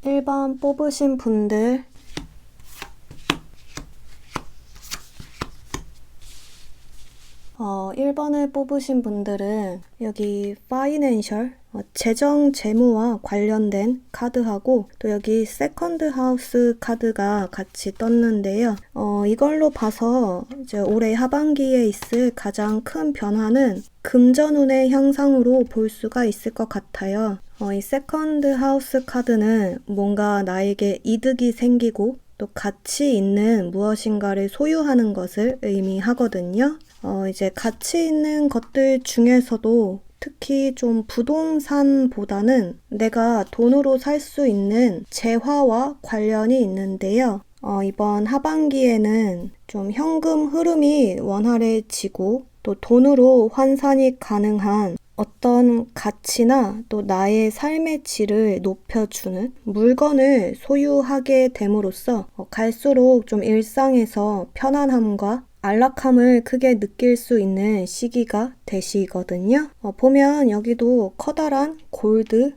1번 뽑으신 분들 1번을 뽑으신 분들은 여기 파이낸셜, 재정 재무와 관련된 카드하고 또 여기 세컨드 하우스 카드가 같이 떴는데요. 이걸로 봐서 이제 올해 하반기에 있을 가장 큰 변화는 금전운의 향상으로 볼 수가 있을 것 같아요. 이 세컨드 하우스 카드는 뭔가 나에게 이득이 생기고 또 가치 있는 무엇인가를 소유하는 것을 의미하거든요. 이제 가치 있는 것들 중에서도 특히 좀 부동산보다는 내가 돈으로 살 수 있는 재화와 관련이 있는데요. 이번 하반기에는 좀 현금 흐름이 원활해지고 또 돈으로 환산이 가능한 어떤 가치나 또 나의 삶의 질을 높여주는 물건을 소유하게 됨으로써 갈수록 좀 일상에서 편안함과 안락함을 크게 느낄 수 있는 시기가 되시거든요. 보면 여기도 커다란 골드,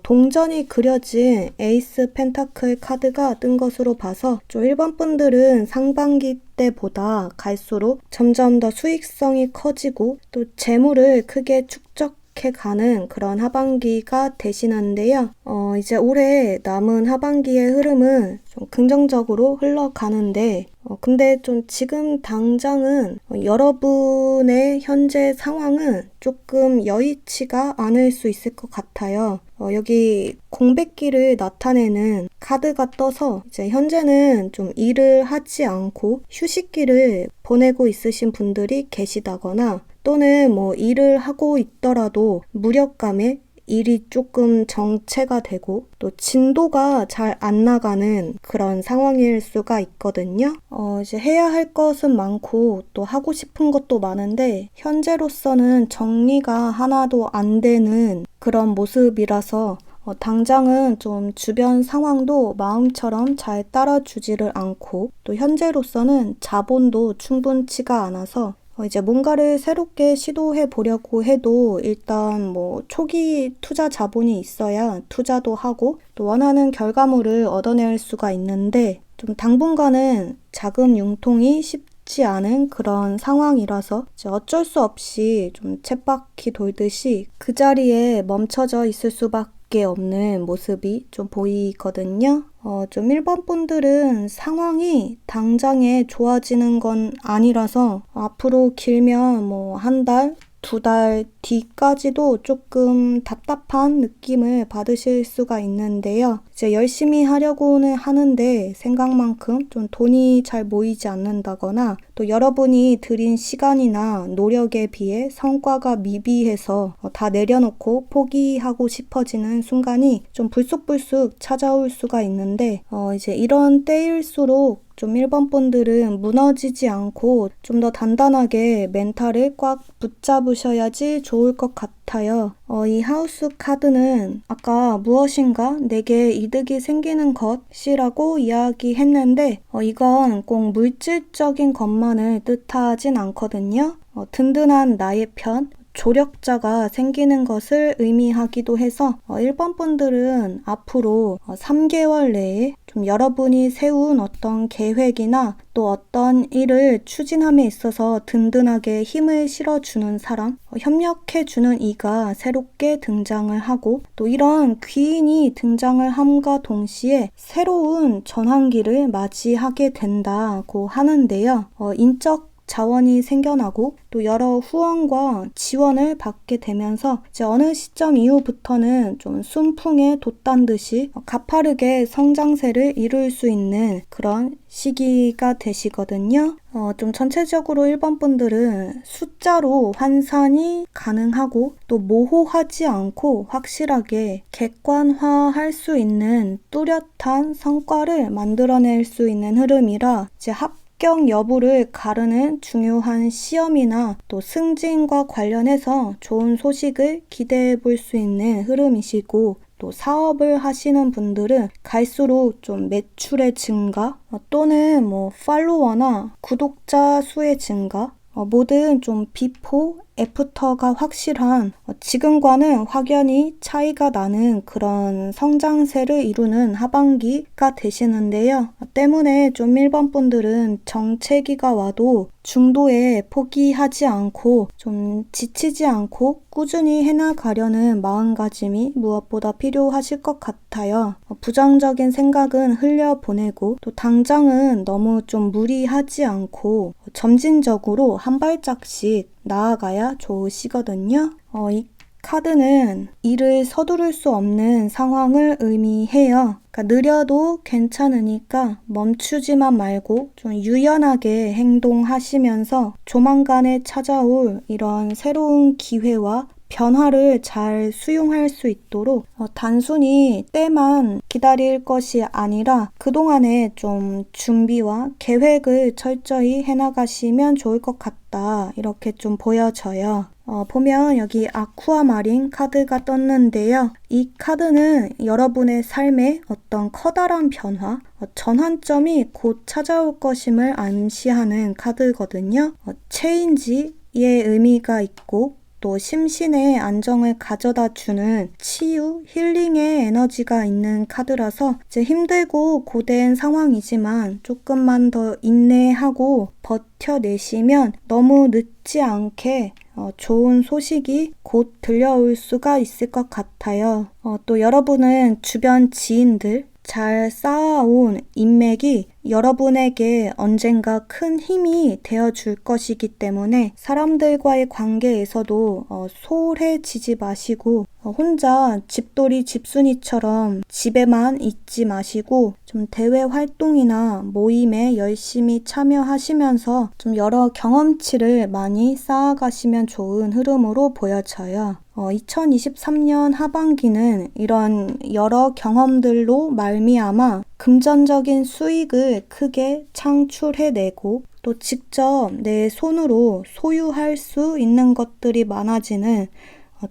동전이 그려진 에이스 펜타클 카드가 뜬 것으로 봐서 좀 1번 분들은 상반기 때보다 갈수록 점점 더 수익성이 커지고 또 재물을 크게 축적해가는 그런 하반기가 되시는데요. 이제 올해 남은 하반기의 흐름은 좀 긍정적으로 흘러가는데 근데 좀 지금 당장은 여러분의 현재 상황은 조금 여의치가 않을 수 있을 것 같아요. 여기 공백기를 나타내는 카드가 떠서 이제 현재는 좀 일을 하지 않고 휴식기를 보내고 있으신 분들이 계시다거나 또는 뭐 일을 하고 있더라도 무력감에 일이 조금 정체가 되고 또 진도가 잘 안 나가는 그런 상황일 수가 있거든요. 이제 해야 할 것은 많고 또 하고 싶은 것도 많은데 현재로서는 정리가 하나도 안 되는 그런 모습이라서 당장은 좀 주변 상황도 마음처럼 잘 따라주지를 않고 또 현재로서는 자본도 충분치가 않아서 이제 뭔가를 새롭게 시도해 보려고 해도 일단 뭐 초기 투자 자본이 있어야 투자도 하고 또 원하는 결과물을 얻어낼 수가 있는데 좀 당분간은 자금 융통이 쉽지 않은 그런 상황이라서 이제 어쩔 수 없이 좀 쳇바퀴 돌듯이 그 자리에 멈춰져 있을 수밖에 없는 모습이 좀 보이거든요. 좀 1번 분들은 상황이 당장에 좋아지는 건 아니라서 앞으로 길면 뭐 한 달, 2달 뒤까지도 조금 답답한 느낌을 받으실 수가 있는데요. 이제 열심히 하려고는 하는데 생각만큼 좀 돈이 잘 모이지 않는다거나 또 여러분이 들인 시간이나 노력에 비해 성과가 미비해서 다 내려놓고 포기하고 싶어지는 순간이 좀 불쑥불쑥 찾아올 수가 있는데 이제 이런 때일수록 좀 1번 분들은 무너지지 않고 좀 더 단단하게 멘탈을 꽉 붙잡으셔야지 좋을 것 같아요. 이 하우스 카드는 아까 무엇인가 내게 이득이 생기는 것이라고 이야기했는데 이건 꼭 물질적인 것만을 뜻하진 않거든요. 든든한 나의 편, 조력자가 생기는 것을 의미하기도 해서 1번 분들은 앞으로 3개월 내에 좀 여러분이 세운 어떤 계획이나 또 어떤 일을 추진함에 있어서 든든하게 힘을 실어주는 사람, 협력해주는 이가 새롭게 등장을 하고 또 이런 귀인이 등장을 함과 동시에 새로운 전환기를 맞이하게 된다고 하는데요. 인적 자원이 생겨나고 또 여러 후원과 지원을 받게 되면서 이제 어느 시점 이후부터는 좀 순풍에 돛단 듯이 가파르게 성장세를 이룰 수 있는 그런 시기가 되시거든요. 좀 전체적으로 1번 분들은 숫자로 환산이 가능하고 또 모호하지 않고 확실하게 객관화할 수 있는 뚜렷한 성과를 만들어낼 수 있는 흐름이라 이제 합격 여부를 가르는 중요한 시험이나 또 승진과 관련해서 좋은 소식을 기대해 볼 수 있는 흐름이시고 또 사업을 하시는 분들은 갈수록 좀 매출의 증가 또는 뭐 팔로워나 구독자 수의 증가 뭐든 좀 비포 애프터가 확실한 지금과는 확연히 차이가 나는 그런 성장세를 이루는 하반기가 되시는데요. 때문에 좀 일본 분들은 정체기가 와도 중도에 포기하지 않고 좀 지치지 않고 꾸준히 해나가려는 마음가짐이 무엇보다 필요하실 것 같아요. 부정적인 생각은 흘려보내고 또 당장은 너무 좀 무리하지 않고 점진적으로 한 발짝씩 나아가야 좋으시거든요. 이 카드는 일을 서두를 수 없는 상황을 의미해요. 그러니까 느려도 괜찮으니까 멈추지만 말고 좀 유연하게 행동하시면서 조만간에 찾아올 이런 새로운 기회와 변화를 잘 수용할 수 있도록 단순히 때만 기다릴 것이 아니라 그동안에 좀 준비와 계획을 철저히 해나가시면 좋을 것 같다. 이렇게 좀 보여져요. 보면 여기 아쿠아마린 카드가 떴는데요. 이 카드는 여러분의 삶에 어떤 커다란 변화, 전환점이 곧 찾아올 것임을 암시하는 카드거든요. 체인지의 의미가 있고 또 심신의 안정을 가져다 주는 치유, 힐링의 에너지가 있는 카드라서 이제 힘들고 고된 상황이지만 조금만 더 인내하고 버텨내시면 너무 늦지 않게 좋은 소식이 곧 들려올 수가 있을 것 같아요. 또 여러분은 주변 지인들, 잘 쌓아온 인맥이 여러분에게 언젠가 큰 힘이 되어줄 것이기 때문에 사람들과의 관계에서도 소홀해지지 마시고 혼자 집돌이 집순이처럼 집에만 있지 마시고 좀 대외 활동이나 모임에 열심히 참여하시면서 좀 여러 경험치를 많이 쌓아가시면 좋은 흐름으로 보여져요. 2023년 하반기는 이런 여러 경험들로 말미암아 금전적인 수익을 크게 창출해내고 또 직접 내 손으로 소유할 수 있는 것들이 많아지는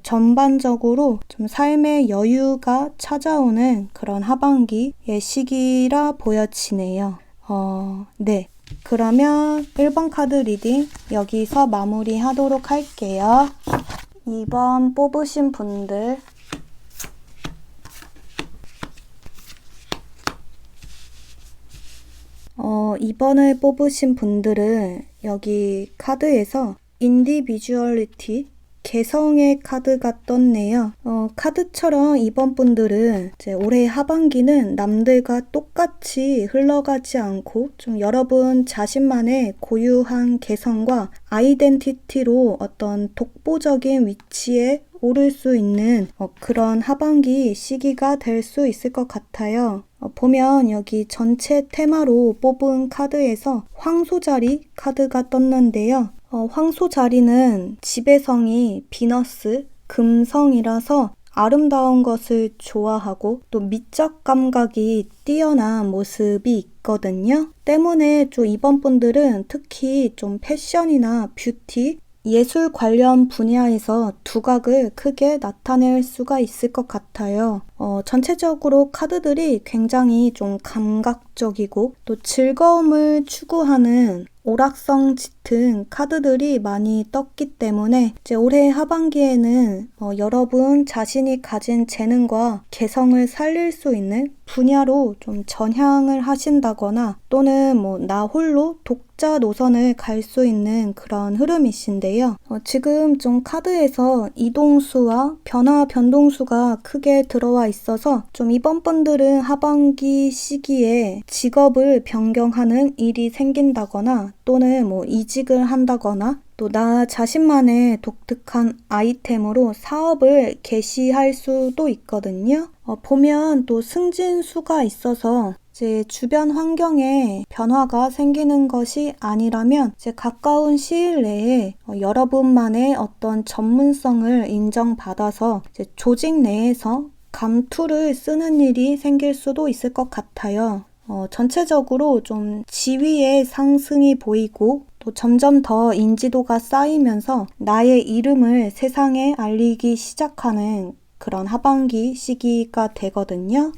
전반적으로 좀 삶의 여유가 찾아오는 그런 하반기의 시기라 보여지네요. 네. 그러면 1번 카드 리딩 여기서 마무리하도록 할게요. 2번 뽑으신 분들 이번을 뽑으신 분들은 여기 카드에서 인디비주얼리티 개성의 카드가 떴네요. 카드처럼 이번 분들은 이제 올해 하반기는 남들과 똑같이 흘러가지 않고 좀 여러분 자신만의 고유한 개성과 아이덴티티로 어떤 독보적인 위치에 오를 수 있는 그런 하반기 시기가 될 수 있을 것 같아요. 보면 여기 전체 테마로 뽑은 카드에서 황소자리 카드가 떴는데요. 황소자리는 지배성이 비너스, 금성이라서 아름다운 것을 좋아하고 또 미적 감각이 뛰어난 모습이 있거든요. 때문에 좀 이번 분들은 특히 좀 패션이나 뷰티, 예술 관련 분야에서 두각을 크게 나타낼 수가 있을 것 같아요. 전체적으로 카드들이 굉장히 좀 감각적이고 또 즐거움을 추구하는 오락성 짙은 카드들이 많이 떴기 때문에 이제 올해 하반기에는 여러분 자신이 가진 재능과 개성을 살릴 수 있는 분야로 좀 전향을 하신다거나 또는 나 홀로 독자 노선을 갈 수 있는 그런 흐름이신데요. 지금 좀 카드에서 이동수와 변화 변동수가 크게 들어와 있어서 좀 이번 분들은 하반기 시기에 직업을 변경하는 일이 생긴다거나 또는 이직을 한다거나 또 나 자신만의 독특한 아이템으로 사업을 개시할 수도 있거든요. 보면 또 승진수가 있어서 이제 주변 환경에 변화가 생기는 것이 아니라면 이제 가까운 시일 내에 여러분만의 어떤 전문성을 인정받아서 이제 조직 내에서 감투를 쓰는 일이 생길 수도 있을 것 같아요. 전체적으로 좀 지위의 상승이 보이고 또 점점 더 인지도가 쌓이면서 나의 이름을 세상에 알리기 시작하는 그런 하반기 시기가 되거든요.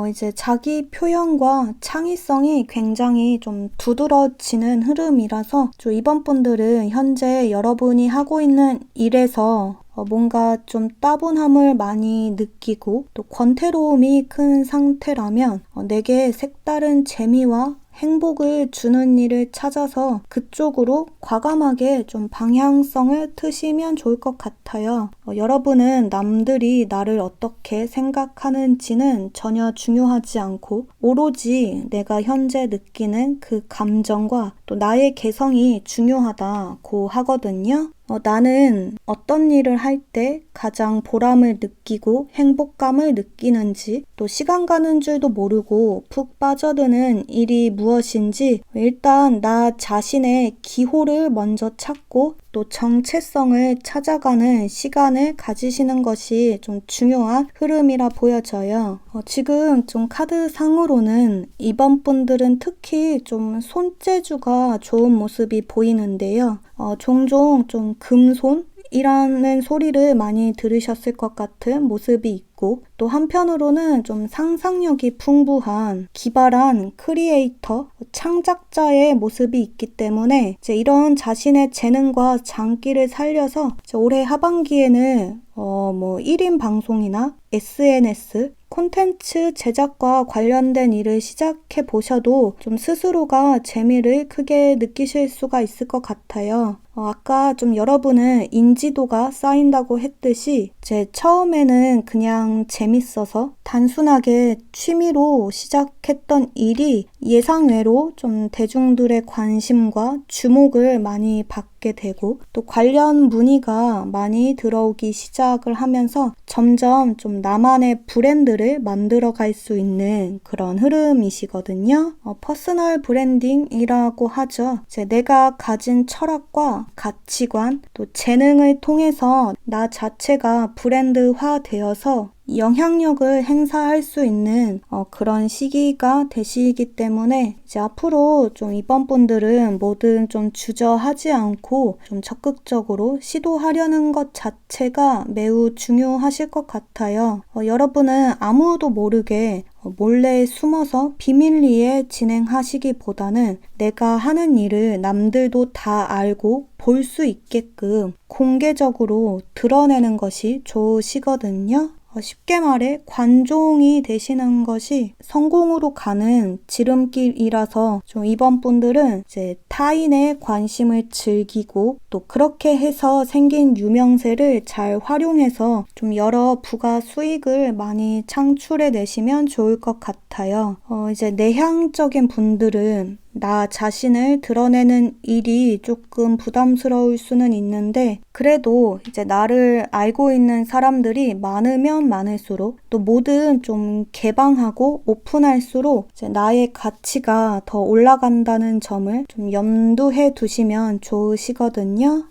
이제 자기 표현과 창의성이 굉장히 좀 두드러지는 흐름이라서 이번 분들은 현재 여러분이 하고 있는 일에서 뭔가 좀 따분함을 많이 느끼고 또 권태로움이 큰 상태라면 내게 색다른 재미와 행복을 주는 일을 찾아서 그쪽으로 과감하게 좀 방향성을 트시면 좋을 것 같아요. 여러분은 남들이 나를 어떻게 생각하는지는 전혀 중요하지 않고 오로지 내가 현재 느끼는 그 감정과 또 나의 개성이 중요하다고 하거든요. 나는 어떤 일을 할 때 가장 보람을 느끼고 행복감을 느끼는지 또 시간 가는 줄도 모르고 푹 빠져드는 일이 무엇인지 일단 나 자신의 기호를 먼저 찾고 또 정체성을 찾아가는 시간을 가지시는 것이 좀 중요한 흐름이라 보여져요. 지금 좀 카드상으로는 이번 분들은 특히 좀 손재주가 좋은 모습이 보이는데요. 종종 좀 금손이라는 소리를 많이 들으셨을 것 같은 모습이 있고 또 한편으로는 좀 상상력이 풍부한 기발한 크리에이터, 창작자의 모습이 있기 때문에 이제 이런 자신의 재능과 장기를 살려서 올해 하반기에는 1인 방송이나 SNS, 콘텐츠 제작과 관련된 일을 시작해 보셔도 좀 스스로가 재미를 크게 느끼실 수가 있을 것 같아요. 아까 좀 여러분은 인지도가 쌓인다고 했듯이 제 처음에는 그냥 재밌어서 단순하게 취미로 시작했던 일이 예상외로 좀 대중들의 관심과 주목을 많이 받게 되고 또 관련 문의가 많이 들어오기 시작을 하면서 점점 좀 나만의 브랜드를 만들어 갈 수 있는 그런 흐름이시거든요. 퍼스널 브랜딩이라고 하죠. 이제 내가 가진 철학과 가치관 또 재능을 통해서 나 자체가 브랜드화 되어서 영향력을 행사할 수 있는 그런 시기가 되시기 때문에 이제 앞으로 좀 이번 분들은 뭐든 좀 주저하지 않고 좀 적극적으로 시도하려는 것 자체가 매우 중요하실 것 같아요. 여러분은 아무도 모르게 몰래 숨어서 비밀리에 진행하시기보다는 내가 하는 일을 남들도 다 알고 볼 수 있게끔 공개적으로 드러내는 것이 좋으시거든요. 쉽게 말해 관종이 되시는 것이 성공으로 가는 지름길이라서 좀 이번 분들은 이제 타인의 관심을 즐기고 또 그렇게 해서 생긴 유명세를 잘 활용해서 좀 여러 부가 수익을 많이 창출해 내시면 좋을 것 같아요. 이제 내향적인 분들은 나 자신을 드러내는 일이 조금 부담스러울 수는 있는데 그래도 이제 나를 알고 있는 사람들이 많으면 많을수록 또 뭐든 좀 개방하고 오픈할수록 이제 나의 가치가 더 올라간다는 점을 좀 염두해 두시면 좋으시거든요.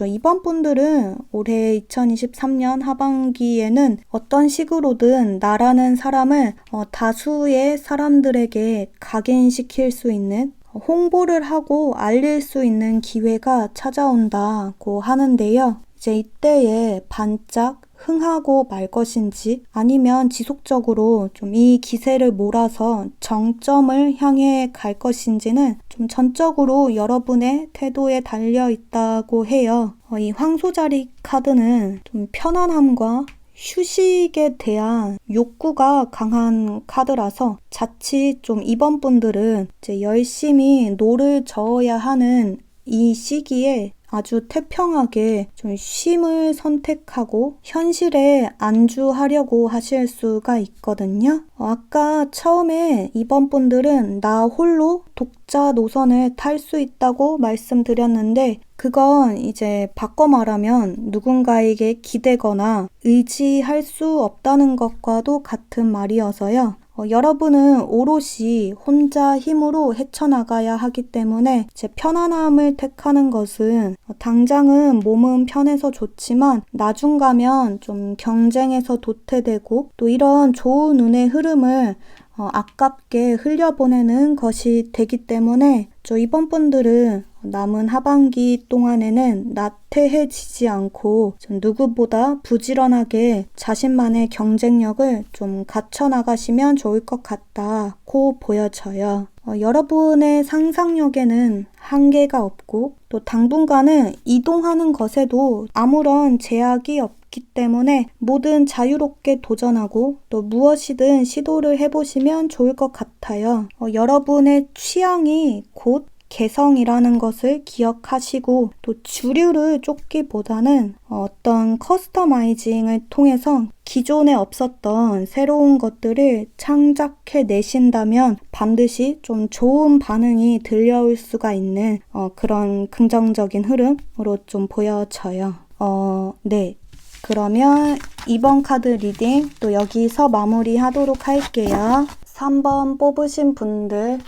이번 분들은 올해 2023년 하반기에는 어떤 식으로든 나라는 사람을 다수의 사람들에게 각인시킬 수 있는 홍보를 하고 알릴 수 있는 기회가 찾아온다고 하는데요. 이제 이때에 반짝 흥하고 말 것인지 아니면 지속적으로 좀 이 기세를 몰아서 정점을 향해 갈 것인지는 좀 전적으로 여러분의 태도에 달려 있다고 해요. 이 황소자리 카드는 좀 편안함과 휴식에 대한 욕구가 강한 카드라서 자칫 좀 이번 분들은 이제 열심히 노를 저어야 하는 이 시기에 아주 태평하게 좀 쉼을 선택하고 현실에 안주하려고 하실 수가 있거든요. 아까 처음에 이번 분들은 나 홀로 독자 노선을 탈 수 있다고 말씀드렸는데 그건 이제 바꿔 말하면 누군가에게 기대거나 의지할 수 없다는 것과도 같은 말이어서요. 여러분은 오롯이 혼자 힘으로 헤쳐나가야 하기 때문에 제 편안함을 택하는 것은 당장은 몸은 편해서 좋지만 나중 가면 좀 경쟁에서 도태되고 또 이런 좋은 운의 흐름을 아깝게 흘려보내는 것이 되기 때문에 이번 분들은 남은 하반기 동안에는 나태해지지 않고 좀 누구보다 부지런하게 자신만의 경쟁력을 좀 갖춰나가시면 좋을 것 같다고 보여져요. 여러분의 상상력에는 한계가 없고 또 당분간은 이동하는 것에도 아무런 제약이 없기 때문에 뭐든 자유롭게 도전하고 또 무엇이든 시도를 해보시면 좋을 것 같아요. 여러분의 취향이 곧 개성이라는 것을 기억하시고 또 주류를 쫓기보다는 어떤 커스터마이징을 통해서 기존에 없었던 새로운 것들을 창작해 내신다면 반드시 좀 좋은 반응이 들려올 수가 있는 그런 긍정적인 흐름으로 좀 보여져요. 네. 그러면 이번 카드 리딩 또 여기서 마무리하도록 할게요. 3번 뽑으신 분들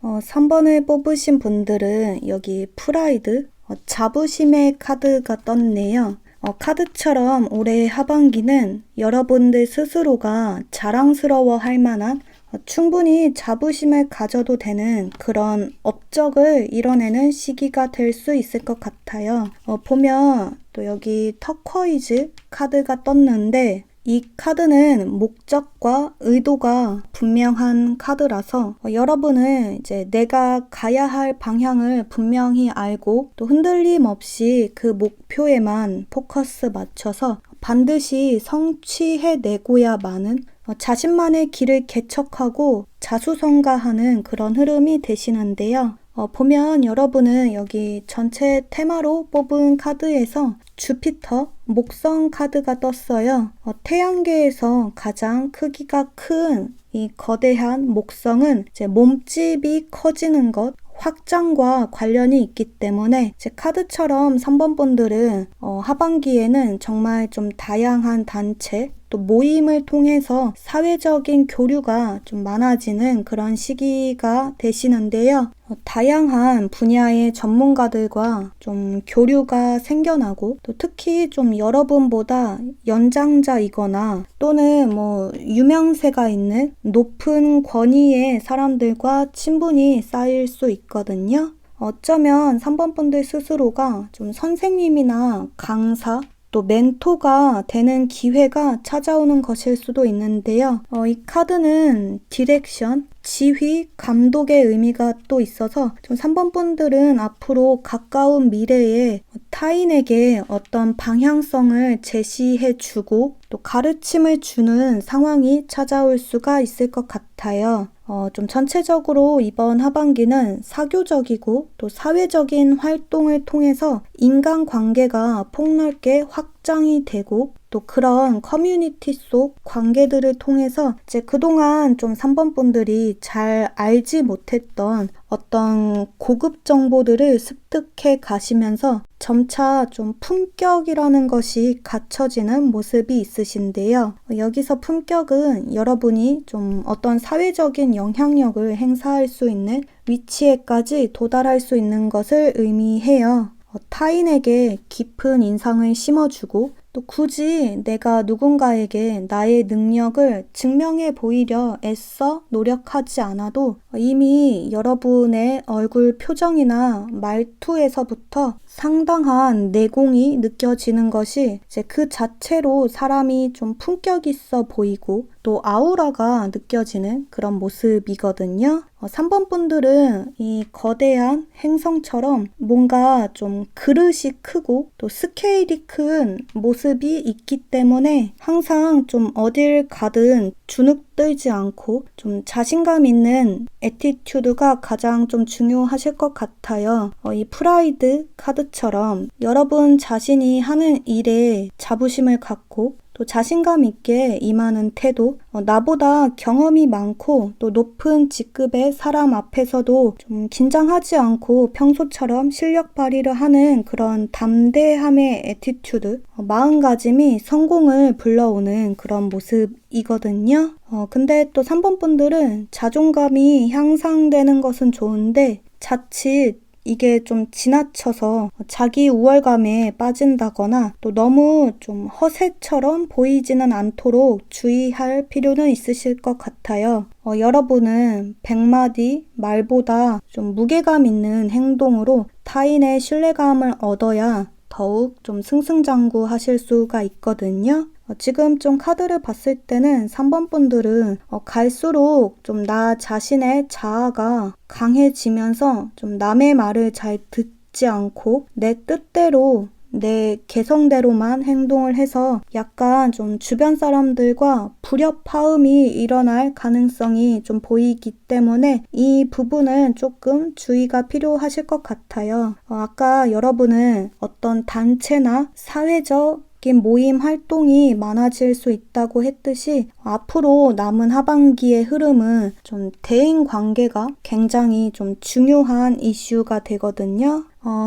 3번을 뽑으신 분들은 여기 프라이드, 자부심의 카드가 떴네요. 카드처럼 올해 하반기는 여러분들 스스로가 자랑스러워 할 만한 충분히 자부심을 가져도 되는 그런 업적을 이뤄내는 시기가 될 수 있을 것 같아요. 보면 또 여기 터쿼이즈 카드가 떴는데 이 카드는 목적과 의도가 분명한 카드라서 여러분은 이제 내가 가야 할 방향을 분명히 알고 또 흔들림 없이 그 목표에만 포커스 맞춰서 반드시 성취해내고야만은 자신만의 길을 개척하고 자수성가하는 그런 흐름이 되시는데요. 보면 여러분은 여기 전체 테마로 뽑은 카드에서 주피터, 목성 카드가 떴어요. 태양계에서 가장 크기가 큰 이 거대한 목성은 이제 몸집이 커지는 것, 확장과 관련이 있기 때문에 제 카드처럼 3번 분들은 하반기에는 정말 좀 다양한 단체 또 모임을 통해서 사회적인 교류가 좀 많아지는 그런 시기가 되시는데요. 다양한 분야의 전문가들과 좀 교류가 생겨나고 또 특히 좀 여러분보다 연장자이거나 또는 뭐 유명세가 있는 높은 권위의 사람들과 친분이 쌓일 수 있거든요. 어쩌면 3번 분들 스스로가 좀 선생님이나 강사 또 멘토가 되는 기회가 찾아오는 것일 수도 있는데요. 이 카드는 디렉션, 지휘, 감독의 의미가 또 있어서 좀 3번 분들은 앞으로 가까운 미래에 타인에게 어떤 방향성을 제시해주고 또 가르침을 주는 상황이 찾아올 수가 있을 것 같아요. 좀 전체적으로 이번 하반기는 사교적이고 또 사회적인 활동을 통해서 인간관계가 폭넓게 확장이 되고 또 그런 커뮤니티 속 관계들을 통해서 이제 그동안 좀 3번 분들이 잘 알지 못했던 어떤 고급 정보들을 습득해 가시면서 점차 좀 품격이라는 것이 갖춰지는 모습이 있으신데요. 여기서 품격은 여러분이 좀 어떤 사회적인 영향력을 행사할 수 있는 위치에까지 도달할 수 있는 것을 의미해요. 타인에게 깊은 인상을 심어주고 또 굳이 내가 누군가에게 나의 능력을 증명해 보이려 애써 노력하지 않아도 이미 여러분의 얼굴 표정이나 말투에서부터 상당한 내공이 느껴지는 것이 이제 그 자체로 사람이 좀 품격 있어 보이고 또 아우라가 느껴지는 그런 모습이거든요. 3번 분들은 이 거대한 행성처럼 뭔가 좀 그릇이 크고 또 스케일이 큰 모습이 있기 때문에 항상 좀 어딜 가든 주눅들지 않고 좀 자신감 있는 애티튜드가 가장 좀 중요하실 것 같아요. 이 프라이드 카드처럼 여러분 자신이 하는 일에 자부심을 갖고 또 자신감 있게 임하는 태도, 나보다 경험이 많고 또 높은 직급의 사람 앞에서도 좀 긴장하지 않고 평소처럼 실력 발휘를 하는 그런 담대함의 애티튜드, 마음가짐이 성공을 불러오는 그런 모습이거든요. 근데 또 3번 분들은 자존감이 향상되는 것은 좋은데 자칫 이게 좀 지나쳐서 자기 우월감에 빠진다거나 또 너무 좀 허세처럼 보이지는 않도록 주의할 필요는 있으실 것 같아요. 여러분은 100마디 말보다 좀 무게감 있는 행동으로 타인의 신뢰감을 얻어야 더욱 좀 승승장구하실 수가 있거든요. 지금 좀 카드를 봤을 때는 3번 분들은 갈수록 좀 나 자신의 자아가 강해지면서 좀 남의 말을 잘 듣지 않고 내 뜻대로 내 개성대로만 행동을 해서 약간 좀 주변 사람들과 불협화음이 일어날 가능성이 좀 보이기 때문에 이 부분은 조금 주의가 필요하실 것 같아요. 아까 여러분은 어떤 단체나 사회적 모임 활동이 많아질 수 있다고 했듯이 앞으로 남은 하반기의 흐름은 좀 대인 관계가 굉장히 좀 중요한 이슈가 되거든요.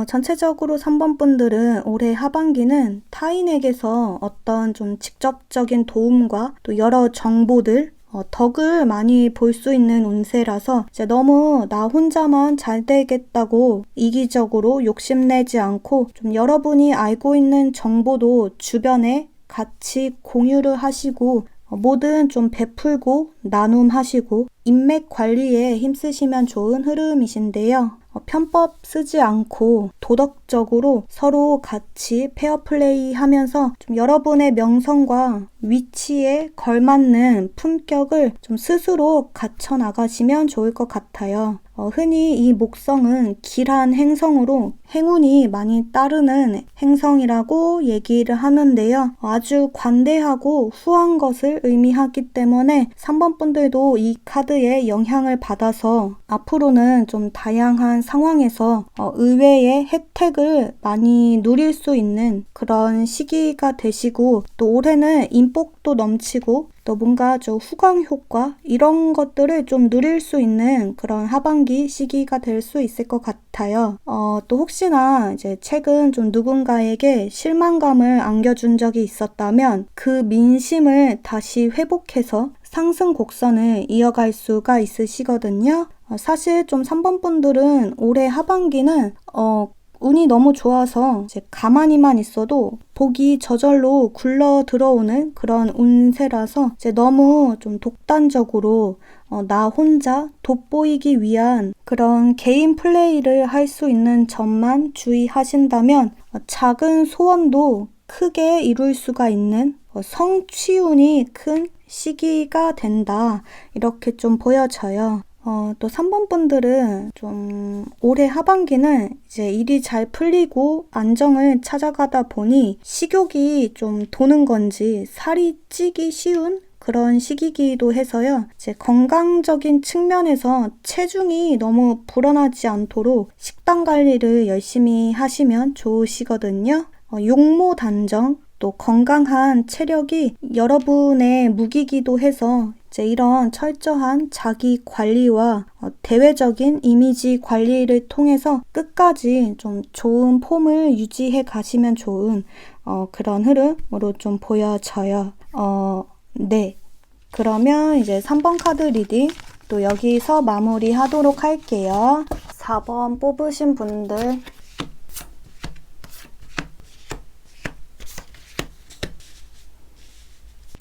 전체적으로 3번 분들은 올해 하반기는 타인에게서 어떤 좀 직접적인 도움과 또 여러 정보들 덕을 많이 볼 수 있는 운세라서 이제 너무 나 혼자만 잘 되겠다고 이기적으로 욕심내지 않고 좀 여러분이 알고 있는 정보도 주변에 같이 공유를 하시고 뭐든 좀 베풀고 나눔하시고 인맥 관리에 힘쓰시면 좋은 흐름이신데요. 편법 쓰지 않고 도덕적으로 서로 같이 페어플레이 하면서 좀 여러분의 명성과 위치에 걸맞는 품격을 좀 스스로 갖춰 나가시면 좋을 것 같아요. 흔히 이 목성은 길한 행성으로 행운이 많이 따르는 행성이라고 얘기를 하는데요. 아주 관대하고 후한 것을 의미하기 때문에 3번 분들도 이 카드의 영향을 받아서 앞으로는 좀 다양한 상황에서 의외의 혜택을 많이 누릴 수 있는 그런 시기가 되시고 또 올해는 인복도 넘치고 또 뭔가 좀 후광 효과 이런 것들을 좀 누릴 수 있는 그런 하반기 시기가 될 수 있을 것 같아요. 또 혹시나 이제 최근 좀 누군가에게 실망감을 안겨준 적이 있었다면 그 민심을 다시 회복해서 상승 곡선을 이어갈 수가 있으시거든요. 사실 좀 3번 분들은 올해 하반기는 운이 너무 좋아서 이제 가만히만 있어도 복이 저절로 굴러 들어오는 그런 운세라서 이제 너무 좀 독단적으로 나 혼자 돋보이기 위한 그런 개인 플레이를 할 수 있는 점만 주의하신다면 작은 소원도 크게 이룰 수가 있는 성취운이 큰 시기가 된다. 이렇게 좀 보여져요. 또 3번 분들은 좀 올해 하반기는 이제 일이 잘 풀리고 안정을 찾아가다 보니 식욕이 좀 도는 건지 살이 찌기 쉬운 그런 시기이기도 해서요. 이제 건강적인 측면에서 체중이 너무 불어나지 않도록 식단 관리를 열심히 하시면 좋으시거든요. 용모 단정, 또 건강한 체력이 여러분의 무기이기도 해서 이제 이런 철저한 자기 관리와 대외적인 이미지 관리를 통해서 끝까지 좀 좋은 폼을 유지해 가시면 좋은 그런 흐름으로 좀 보여져요. 네. 그러면 이제 3번 카드 리딩 또 여기서 마무리 하도록 할게요. 4번 뽑으신 분들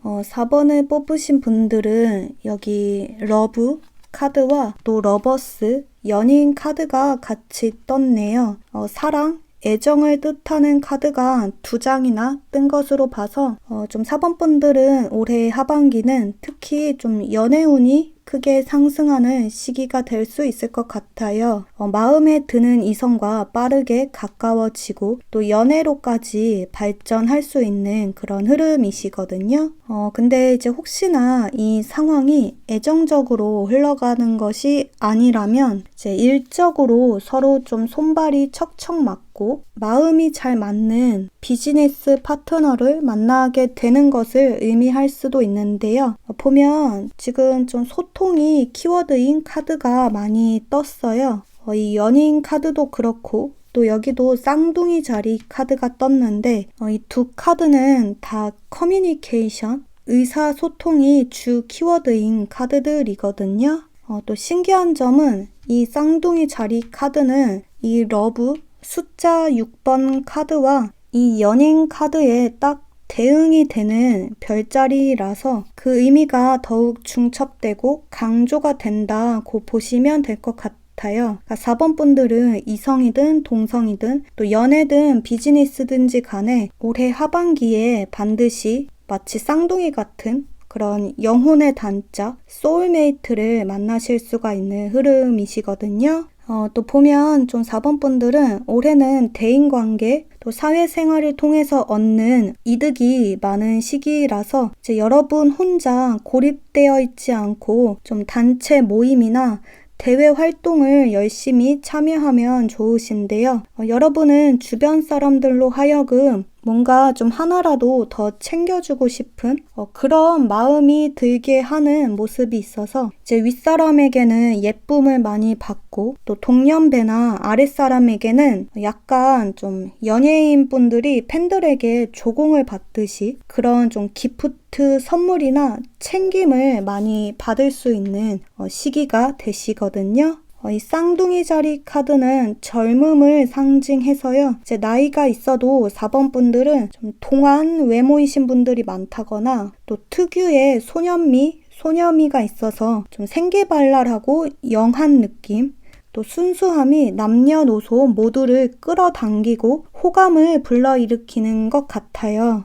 4번을 뽑으신 분들은 여기 러브 카드와 또 러버스 연인 카드가 같이 떴네요. 사랑, 애정을 뜻하는 카드가 2장이나 뜬 것으로 봐서 좀 4번 분들은 올해 하반기는 특히 좀 연애운이 크게 상승하는 시기가 될 수 있을 것 같아요. 마음에 드는 이성과 빠르게 가까워지고 또 연애로까지 발전할 수 있는 그런 흐름이시거든요. 근데 이제 혹시나 이 상황이 애정적으로 흘러가는 것이 아니라면 이제 일적으로 서로 좀 손발이 척척 맞고 마음이 잘 맞는 비즈니스 파트너를 만나게 되는 것을 의미할 수도 있는데요. 보면 지금 좀 소통이 키워드인 카드가 많이 떴어요. 이 연인 카드도 그렇고 또 여기도 쌍둥이 자리 카드가 떴는데 이 두 카드는 다 커뮤니케이션, 의사소통이 주 키워드인 카드들이거든요. 또 신기한 점은 이 쌍둥이 자리 카드는 이 러브 숫자 6번 카드와 이 연인 카드에 딱 대응이 되는 별자리라서 그 의미가 더욱 중첩되고 강조가 된다고 보시면 될 것 같아요. 그러니까 4번 분들은 이성이든 동성이든 또 연애든 비즈니스든지 간에 올해 하반기에 반드시 마치 쌍둥이 같은 그런 영혼의 단짝, 소울메이트를 만나실 수가 있는 흐름이시거든요. 또 보면 좀 4번 분들은 올해는 대인관계, 또 사회생활을 통해서 얻는 이득이 많은 시기라서 이제 여러분 혼자 고립되어 있지 않고 좀 단체 모임이나 대외 활동을 열심히 참여하면 좋으신데요. 여러분은 주변 사람들로 하여금 뭔가 좀 하나라도 더 챙겨주고 싶은 그런 마음이 들게 하는 모습이 있어서 이제 윗사람에게는 예쁨을 많이 받고 또 동년배나 아랫사람에게는 약간 좀 연예인 분들이 팬들에게 조공을 받듯이 그런 좀 기프트 선물이나 챙김을 많이 받을 수 있는 시기가 되시거든요. 이 쌍둥이 자리 카드는 젊음을 상징해서요. 이제 나이가 있어도 4번 분들은 좀 동안 외모이신 분들이 많다거나 또 특유의 소녀미가 있어서 좀 생기발랄하고 영한 느낌, 또 순수함이 남녀노소 모두를 끌어당기고 호감을 불러일으키는 것 같아요.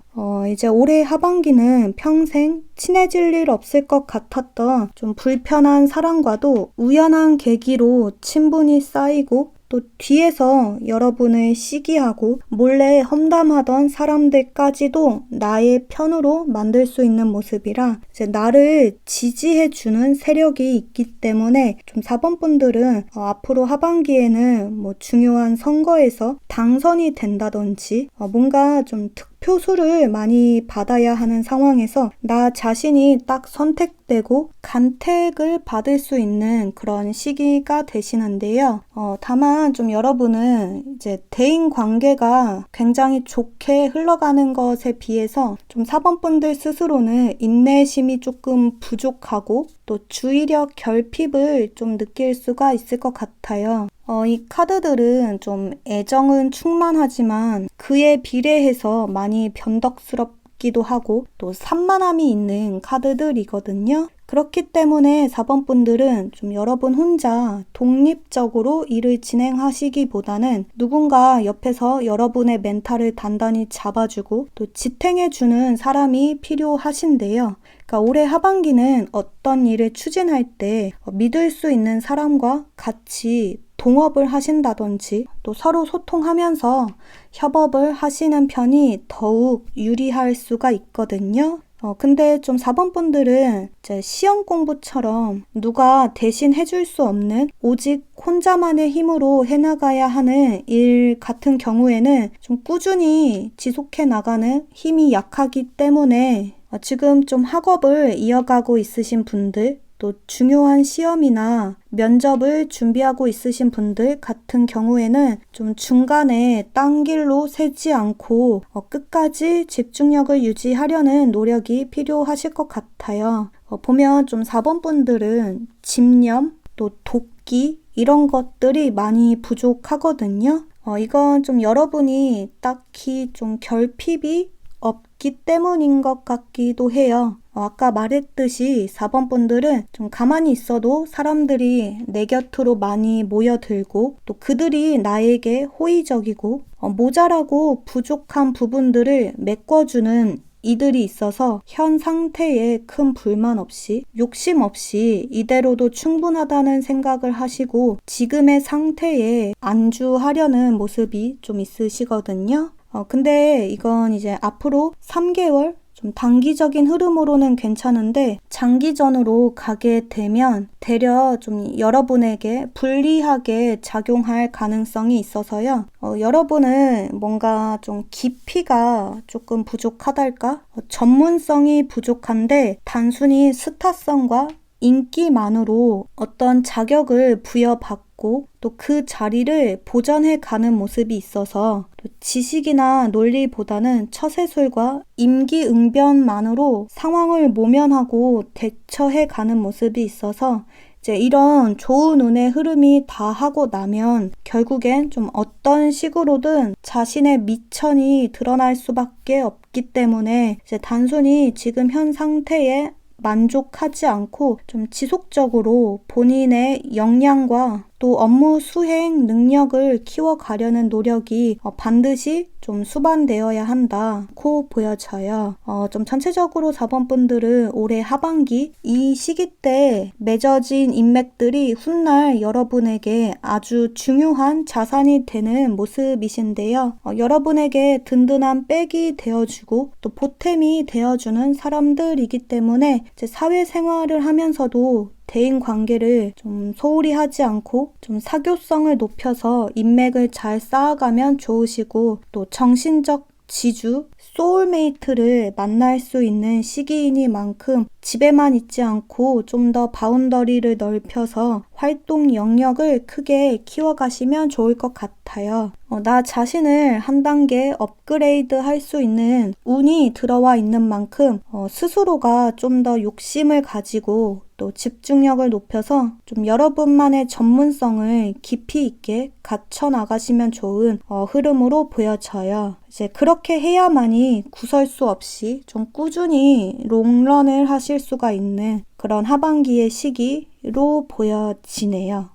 이제 올해 하반기는 평생 친해질 일 없을 것 같았던 좀 불편한 사람과도 우연한 계기로 친분이 쌓이고 또 뒤에서 여러분을 시기하고 몰래 험담하던 사람들까지도 나의 편으로 만들 수 있는 모습이라 이제 나를 지지해주는 세력이 있기 때문에 좀 4번 분들은 앞으로 하반기에는 뭐 중요한 선거에서 당선이 된다든지 뭔가 좀 표수를 많이 받아야 하는 상황에서 나 자신이 딱 선택되고 간택을 받을 수 있는 그런 시기가 되시는데요. 다만 좀 여러분은 이제 대인 관계가 굉장히 좋게 흘러가는 것에 비해서 좀 4번 분들 스스로는 인내심이 조금 부족하고 또 주의력 결핍을 좀 느낄 수가 있을 것 같아요. 이 카드들은 좀 애정은 충만하지만 그에 비례해서 많이 변덕스럽기도 하고 또 산만함이 있는 카드들이거든요. 그렇기 때문에 4번 분들은 좀 여러분 혼자 독립적으로 일을 진행하시기보다는 누군가 옆에서 여러분의 멘탈을 단단히 잡아주고 또 지탱해주는 사람이 필요하신데요. 그러니까 올해 하반기는 어떤 일을 추진할 때 믿을 수 있는 사람과 같이 동업을 하신다든지 또 서로 소통하면서 협업을 하시는 편이 더욱 유리할 수가 있거든요. 근데 좀 4번 분들은 이제 시험 공부처럼 누가 대신 해줄 수 없는 오직 혼자만의 힘으로 해나가야 하는 일 같은 경우에는 좀 꾸준히 지속해 나가는 힘이 약하기 때문에 지금 좀 학업을 이어가고 있으신 분들 또 중요한 시험이나 면접을 준비하고 있으신 분들 같은 경우에는 좀 중간에 딴 길로 새지 않고 끝까지 집중력을 유지하려는 노력이 필요하실 것 같아요. 보면 좀 4번 분들은 집념, 또 도끼 이런 것들이 많이 부족하거든요. 이건 좀 여러분이 딱히 좀 결핍이 없기 때문인 것 같기도 해요. 아까 말했듯이 4번 분들은 좀 가만히 있어도 사람들이 내 곁으로 많이 모여들고 또 그들이 나에게 호의적이고 모자라고 부족한 부분들을 메꿔주는 이들이 있어서 현 상태에 큰 불만 없이 욕심 없이 이대로도 충분하다는 생각을 하시고 지금의 상태에 안주하려는 모습이 좀 있으시거든요. 근데 이건 이제 앞으로 3개월 좀 단기적인 흐름으로는 괜찮은데 장기전으로 가게 되면 되려 좀 여러분에게 불리하게 작용할 가능성이 있어서요. 여러분은 뭔가 좀 깊이가 조금 부족하달까? 전문성이 부족한데 단순히 스타성과 인기만으로 어떤 자격을 부여받고 또 그 자리를 보전해 가는 모습이 있어서 또 지식이나 논리보다는 처세술과 임기응변만으로 상황을 모면하고 대처해 가는 모습이 있어서 이제 이런 좋은 운의 흐름이 다 하고 나면 결국엔 좀 어떤 식으로든 자신의 미천이 드러날 수밖에 없기 때문에 이제 단순히 지금 현 상태에 만족하지 않고 좀 지속적으로 본인의 역량과 또 업무 수행 능력을 키워가려는 노력이 반드시 좀 수반되어야 한다고 보여져요. 좀 전체적으로 4번 분들은 올해 하반기 이 시기 때 맺어진 인맥들이 훗날 여러분에게 아주 중요한 자산이 되는 모습이신데요. 여러분에게 든든한 백이 되어주고 또 보탬이 되어주는 사람들이기 때문에 이제 사회생활을 하면서도 대인 관계를 좀 소홀히 하지 않고 좀 사교성을 높여서 인맥을 잘 쌓아가면 좋으시고 또 정신적 지주, 소울메이트를 만날 수 있는 시기이니만큼 집에만 있지 않고 좀 더 바운더리를 넓혀서 활동 영역을 크게 키워가시면 좋을 것 같아요. 나 자신을 한 단계 업그레이드 할 수 있는 운이 들어와 있는 만큼 스스로가 좀 더 욕심을 가지고 또 집중력을 높여서 좀 여러분만의 전문성을 깊이 있게 갖춰 나가시면 좋은 흐름으로 보여져요. 이제 그렇게 해야만이 구설수 없이 좀 꾸준히 롱런을 하실 수가 있는 그런 하반기의 시기로 보여지네요.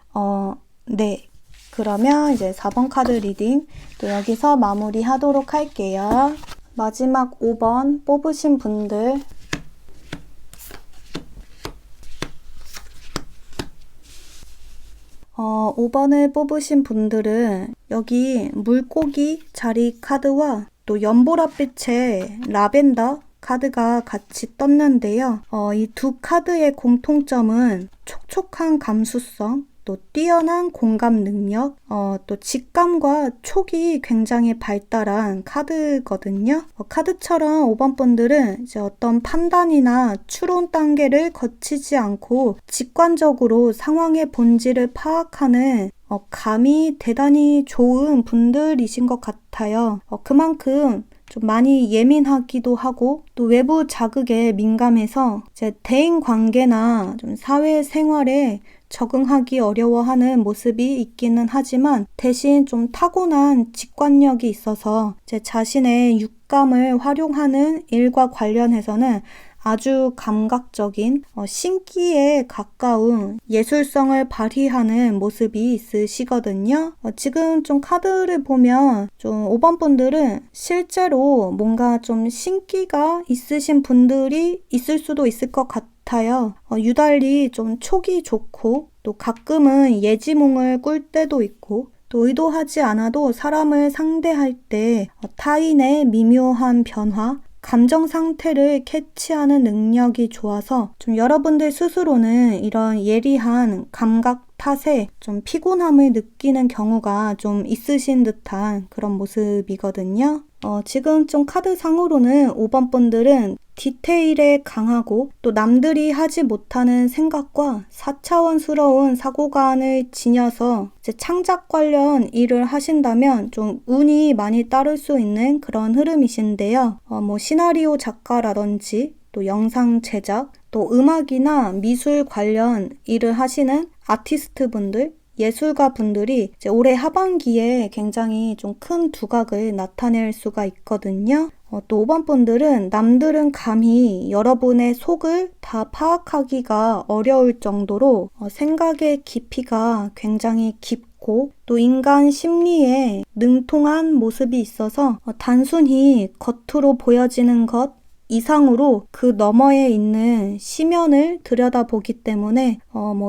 네. 그러면 이제 4번 카드 리딩 또 여기서 마무리 하도록 할게요. 마지막 5번 뽑으신 분들 5번을 뽑으신 분들은 여기 물고기 자리 카드와 또 연보랏빛의 라벤더 카드가 같이 떴는데요. 이 두 카드의 공통점은 촉촉한 감수성, 또 뛰어난 공감 능력, 또 직감과 촉이 굉장히 발달한 카드거든요. 카드처럼 5번 분들은 이제 어떤 판단이나 추론 단계를 거치지 않고 직관적으로 상황의 본질을 파악하는 감이 대단히 좋은 분들이신 것 같아요. 그만큼 좀 많이 예민하기도 하고 또 외부 자극에 민감해서 이제 대인 관계나 좀 사회 생활에 적응하기 어려워하는 모습이 있기는 하지만 대신 좀 타고난 직관력이 있어서 제 자신의 육감을 활용하는 일과 관련해서는 아주 감각적인 신기에 가까운 예술성을 발휘하는 모습이 있으시거든요. 지금 좀 카드를 보면 좀 5번 분들은 실제로 뭔가 좀 신기가 있으신 분들이 있을 수도 있을 것 같아요. 유달리 좀 촉이 좋고 또 가끔은 예지몽을 꿀 때도 있고 또 의도하지 않아도 사람을 상대할 때 타인의 미묘한 변화, 감정 상태를 캐치하는 능력이 좋아서 좀 여러분들 스스로는 이런 예리한 감각 탓에 좀 피곤함을 느끼는 경우가 좀 있으신 듯한 그런 모습이거든요. 지금 좀 카드상으로는 5번 분들은 디테일에 강하고 또 남들이 하지 못하는 생각과 4차원스러운 사고관을 지녀서 이제 창작 관련 일을 하신다면 좀 운이 많이 따를 수 있는 그런 흐름이신데요. 시나리오 작가라든지 또 영상 제작, 또 음악이나 미술 관련 일을 하시는 아티스트 분들, 예술가 분들이 이제 올해 하반기에 굉장히 좀 큰 두각을 나타낼 수가 있거든요. 또 5번 분들은 남들은 감히 여러분의 속을 다 파악하기가 어려울 정도로 생각의 깊이가 굉장히 깊고 또 인간 심리에 능통한 모습이 있어서 단순히 겉으로 보여지는 것 이상으로 그 너머에 있는 심연을 들여다보기 때문에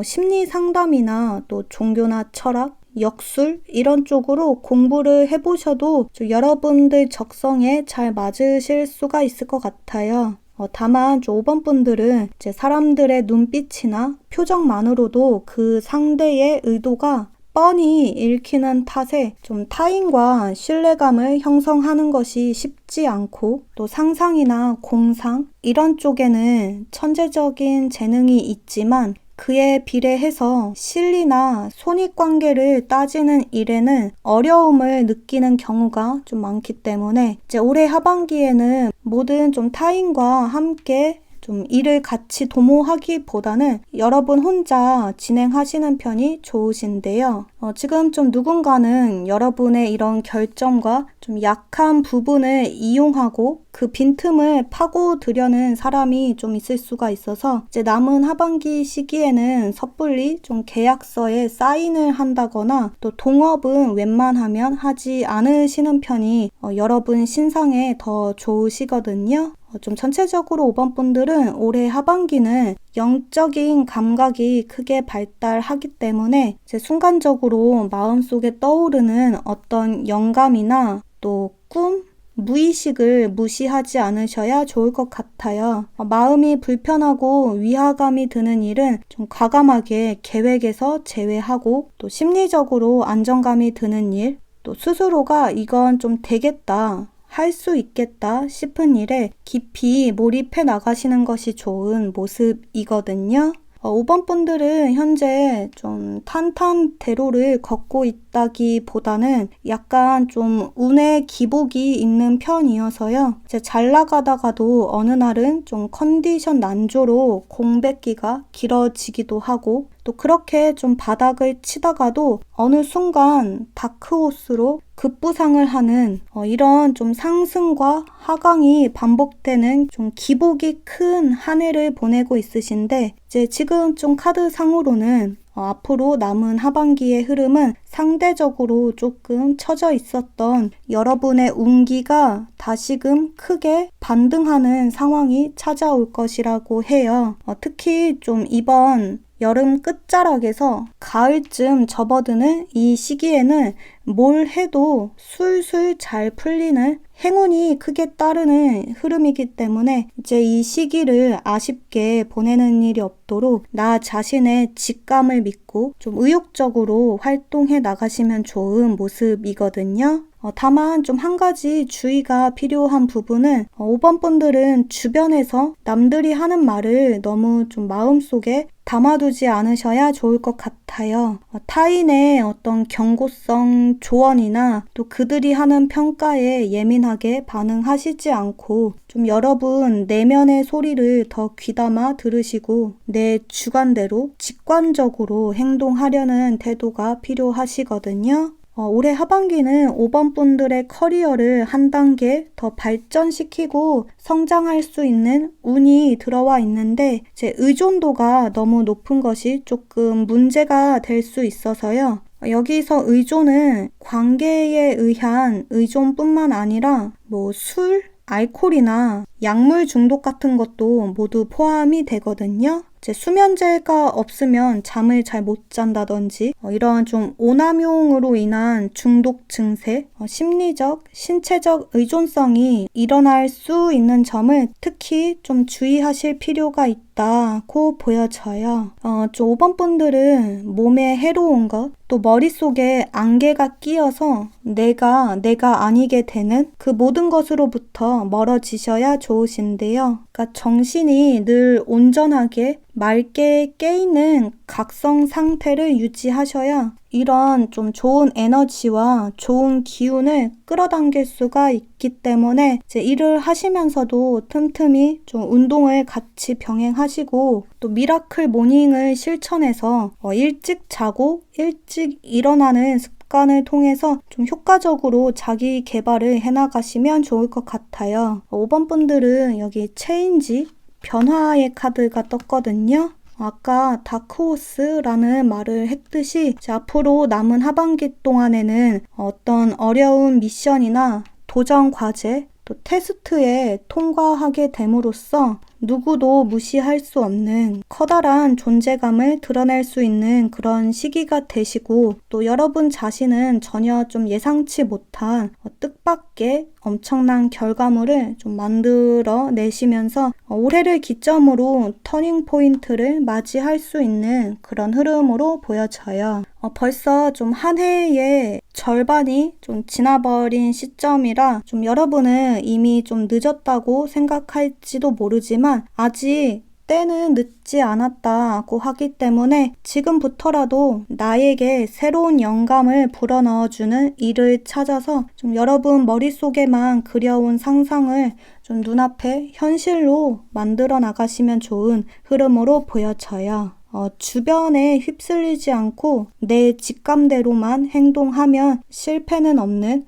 심리 상담이나 또 종교나 철학, 역술 이런 쪽으로 공부를 해보셔도 좀 여러분들 적성에 잘 맞으실 수가 있을 것 같아요. 다만 5번 분들은 이제 사람들의 눈빛이나 표정만으로도 그 상대의 의도가 뻔히 읽히는 탓에 좀 타인과 신뢰감을 형성하는 것이 쉽지 않고 또 상상이나 공상 이런 쪽에는 천재적인 재능이 있지만 그에 비례해서 실리나 손익관계를 따지는 일에는 어려움을 느끼는 경우가 좀 많기 때문에 이제 올해 하반기에는 모든 좀 타인과 함께 좀 일을 같이 도모하기보다는 여러분 혼자 진행하시는 편이 좋으신데요. 지금 좀 누군가는 여러분의 이런 결점과 좀 약한 부분을 이용하고 그 빈틈을 파고들려는 사람이 좀 있을 수가 있어서 이제 남은 하반기 시기에는 섣불리 좀 계약서에 사인을 한다거나 또 동업은 웬만하면 하지 않으시는 편이 여러분 신상에 더 좋으시거든요. 좀 전체적으로 5번 분들은 올해 하반기는 영적인 감각이 크게 발달하기 때문에 이제 순간적으로 마음속에 떠오르는 어떤 영감이나 또 꿈, 무의식을 무시하지 않으셔야 좋을 것 같아요. 마음이 불편하고 위화감이 드는 일은 좀 과감하게 계획에서 제외하고 또 심리적으로 안정감이 드는 일, 또 스스로가 이건 좀 되겠다, 할 수 있겠다 싶은 일에 깊이 몰입해 나가시는 것이 좋은 모습이거든요. 5번 분들은 현재 좀 탄탄대로를 걷고 있다기보다는 약간 좀 운의 기복이 있는 편이어서요. 이제 잘 나가다가도 어느 날은 좀 컨디션 난조로 공백기가 길어지기도 하고 또 그렇게 좀 바닥을 치다가도 어느 순간 다크호스로 급부상을 하는 이런 좀 상승과 하강이 반복되는 좀 기복이 큰 한 해를 보내고 있으신데 이제 지금 좀 카드상으로는 앞으로 남은 하반기의 흐름은 상대적으로 조금 처져 있었던 여러분의 운기가 다시금 크게 반등하는 상황이 찾아올 것이라고 해요. 특히 좀 이번 여름 끝자락에서 가을쯤 접어드는 이 시기에는 뭘 해도 술술 잘 풀리는 행운이 크게 따르는 흐름이기 때문에 이제 이 시기를 아쉽게 보내는 일이 없도록 나 자신의 직감을 믿고 좀 의욕적으로 활동해 나가시면 좋은 모습이거든요. 다만 좀 한 가지 주의가 필요한 부분은 5번 분들은 주변에서 남들이 하는 말을 너무 좀 마음속에 담아두지 않으셔야 좋을 것 같아요. 타인의 어떤 경고성 조언이나 또 그들이 하는 평가에 예민하게 반응하시지 않고 좀 여러분 내면의 소리를 더 귀담아 들으시고 내 주관대로 직관적으로 행동하려는 태도가 필요하시거든요. 올해 하반기는 5번 분들의 커리어를 한 단계 더 발전시키고 성장할 수 있는 운이 들어와 있는데 제 의존도가 너무 높은 것이 조금 문제가 될 수 있어서요. 여기서 의존은 관계에 의한 의존뿐만 아니라 술, 알코올이나 약물 중독 같은 것도 모두 포함이 되거든요. 수면제가 없으면 잠을 잘 못 잔다든지 이런 좀 오남용으로 인한 중독 증세, 심리적, 신체적 의존성이 일어날 수 있는 점을 특히 좀 주의하실 필요가 있다고 보여져요. 5번 분들은 몸에 해로운 것, 또 머릿속에 안개가 끼어서 내가 아니게 되는 그 모든 것으로부터 멀어지셔야 좋으신데요. 그러니까 정신이 늘 온전하게 맑게 깨있는 각성 상태를 유지하셔야 이런 좀 좋은 에너지와 좋은 기운을 끌어당길 수가 있기 때문에 이제 일을 하시면서도 틈틈이 좀 운동을 같이 병행하시고 또 미라클 모닝을 실천해서 일찍 자고 일찍 일어나는 습관을 통해서 좀 효과적으로 자기 개발을 해나가시면 좋을 것 같아요. 5번 분들은 여기 체인지, 변화의 카드가 떴거든요. 아까 다크호스라는 말을 했듯이 이제 앞으로 남은 하반기 동안에는 어떤 어려운 미션이나 도전 과제, 또 테스트에 통과하게 됨으로써 누구도 무시할 수 없는 커다란 존재감을 드러낼 수 있는 그런 시기가 되시고 또 여러분 자신은 전혀 좀 예상치 못한 뜻밖의 엄청난 결과물을 좀 만들어 내시면서 올해를 기점으로 터닝 포인트를 맞이할 수 있는 그런 흐름으로 보여져요. 벌써 좀 한 해의 절반이 좀 지나버린 시점이라 좀 여러분은 이미 좀 늦었다고 생각할지도 모르지만 아직 때는 늦지 않았다고 하기 때문에 지금부터라도 나에게 새로운 영감을 불어넣어주는 일을 찾아서 좀 여러분 머릿속에만 그려온 상상을 좀 눈앞에 현실로 만들어 나가시면 좋은 흐름으로 보여져요. 주변에 휩쓸리지 않고 내 직감대로만 행동하면 실패는 없는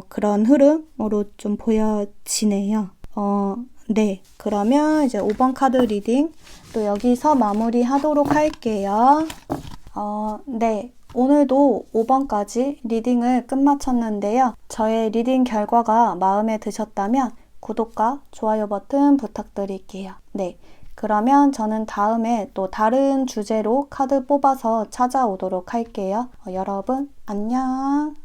그런 흐름으로 좀 보여지네요. 네, 그러면 이제 5번 카드 리딩 또 여기서 마무리하도록 할게요. 네, 오늘도 5번까지 리딩을 끝마쳤는데요. 저의 리딩 결과가 마음에 드셨다면 구독과 좋아요 버튼 부탁드릴게요. 네, 그러면 저는 다음에 또 다른 주제로 카드 뽑아서 찾아오도록 할게요. 여러분, 안녕!